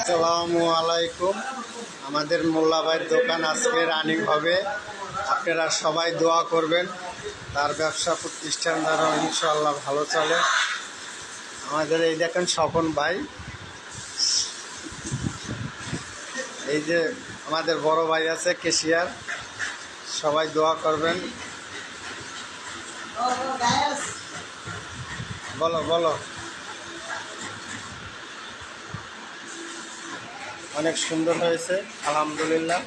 আসসালামু আলাইকুম। আমাদের মোল্লা ভাইয়ের দোকান আজকে রানিং হবে। আপনারা সবাই দোয়া করবেন, তার ব্যবসা প্রতিষ্ঠান দ্বারা ইনশাআল্লাহ ভালো চলে। আমাদের এই দেখেন স্বপন ভাই, এই যে আমাদের বড় ভাই আছে কেশিয়ার, সবাই দোয়া করবেন। বলো বলো। অনেক সুন্দর হয়েছে, আলহামদুলিল্লাহ।